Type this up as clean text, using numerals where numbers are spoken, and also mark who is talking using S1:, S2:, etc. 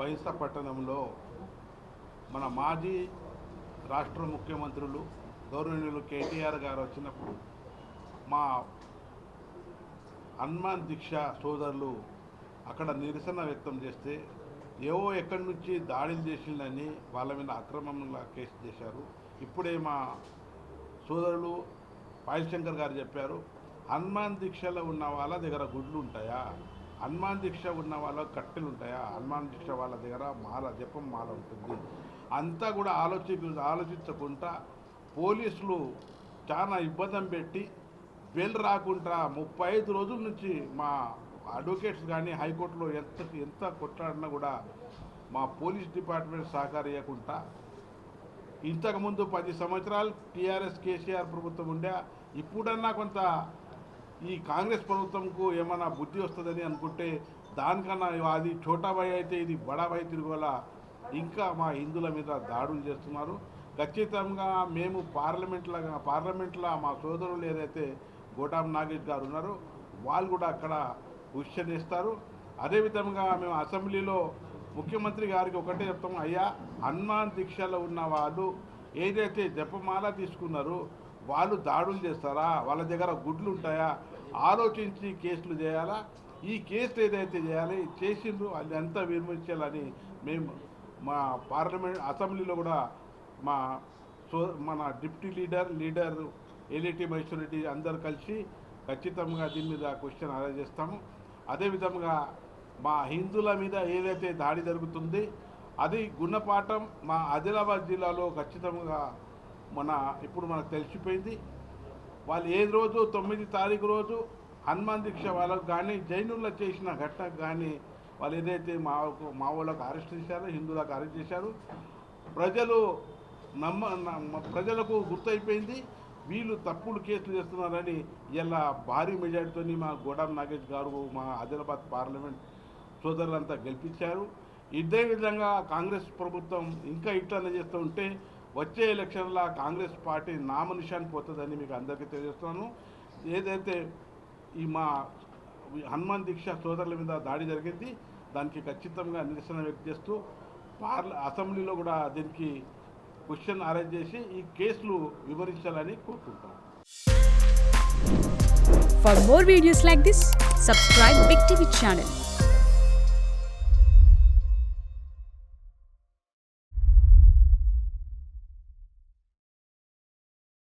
S1: బైంస పట్టణంలో మన మాజీ రాష్ట్ర ముఖ్యమంత్రులు గౌరవనీయులు కేటీఆర్ గారు వచ్చినప్పుడు మా హనుమాన్ దీక్ష సోదరులు అక్కడ నిరసన వ్యక్తం చేస్తే ఏవో ఎక్కడి నుంచి దాడులు చేసిందని వాళ్ళ మీద అక్రమంగా కేసు చేశారు. ఇప్పుడే మా సోదరులు పాయల్ శంకర్ గారు చెప్పారు, హనుమాన్ దీక్షలో ఉన్న వాళ్ళ దగ్గర గుడ్లు ఉంటాయా, హనుమాన్ దీక్ష ఉన్న వాళ్ళ కట్టెలు ఉంటాయా, హనుమాన్ దీక్ష వాళ్ళ దగ్గర మాల జపం మాల ఉంటుంది. అంతా కూడా ఆలోచించకుండా పోలీసులు చాలా ఇబ్బంది పెట్టి బెయిల్ రాకుండా 35 రోజుల నుంచి మా అడ్వకేట్స్ కానీ హైకోర్టులో ఎంత కొట్లాడినా కూడా మా పోలీస్ డిపార్ట్మెంట్ సహకరించకుండా, ఇంతకుముందు 10 సంవత్సరాలు టీఆర్ఎస్ కేసీఆర్ ప్రభుత్వం ఉండే, ఇప్పుడన్నా కొంత ఈ కాంగ్రెస్ ప్రభుత్వంకు ఏమైనా బుద్ధి వస్తుందని అనుకుంటే దానికన్నా అది ఛోటాబాయి అయితే ఇది బడాబాయి తిరుగుల ఇంకా మా హిందువుల మీద దాడులు చేస్తున్నారు. ఖచ్చితంగా మేము పార్లమెంట్లో మా సోదరులు ఏదైతే గోటాం నాగేష్ గారు ఉన్నారో వాళ్ళు కూడా అక్కడ క్వశ్చన్ చేస్తారు. అదేవిధంగా మేము అసెంబ్లీలో ముఖ్యమంత్రి గారికి ఒకటే చెప్తాము, అయ్యా హనుమాన్ దీక్షలో ఉన్న వాళ్ళు ఏదైతే జపమాల తీసుకున్నారో వాళ్ళు దాడులు చేస్తారా, వాళ్ళ దగ్గర గుడ్లు ఉంటాయా, ఆలోచించి కేసులు చేయాలా, ఈ కేసులు ఏదైతే చేయాలి చేసిండ్రు అది అంతా విమర్శించాలని మేము మా పార్లమెంట్ అసెంబ్లీలో కూడా మన డిప్యూటీ లీడర్ ఎల్ఈటి మహేశ్వరరెడ్డి అందరు కలిసి ఖచ్చితంగా దీని మీద క్వశ్చన్ అరేంజ్ చేస్తాము. అదేవిధంగా మా హిందువుల మీద ఏదైతే దాడి జరుగుతుంది అది గుణపాఠం మా ఆదిలాబాద్ జిల్లాలో ఖచ్చితంగా ఇప్పుడు మనకు తెలిసిపోయింది. వాళ్ళు ఏ రోజు 9 తారీఖు రోజు హనుమాన్ దీక్ష వాళ్ళకు కానీ జైనుల్లో చేసిన ఘటనకు కానీ వాళ్ళు ఏదైతే మా వాళ్ళకు అరెస్ట్ చేశారో హిందువులకు అరెస్ట్ చేశారు. ప్రజలకు గుర్తయిపోయింది వీళ్ళు తప్పుడు కేసులు చేస్తున్నారని ఇలా భారీ మెజార్టీతో మా గోడాం నాగేష్ గారు మా ఆదిలాబాద్ పార్లమెంట్ సోదరులంతా గెలిపించారు. ఇదే విధంగా కాంగ్రెస్ ప్రభుత్వం ఇంకా ఇట్లనే చేస్తూ ఉంటే వచ్చే ఎలక్షన్లో కాంగ్రెస్ పార్టీ నామనిషాన్ పోతుందని మీకు అందరికీ తెలియజేస్తున్నాను. ఏదైతే ఈ మా హనుమాన్ దీక్ష సోదరుల మీద దాడి జరిగింది దానికి ఖచ్చితంగా నిరసన వ్యక్తం చేస్తూ అసెంబ్లీలో కూడా దీనికి క్వశ్చన్ అరేంజ్ చేసి ఈ కేసులు వివరించాలని కోరుకుంటాం.
S2: For more videos like this, subscribe Big TV channel.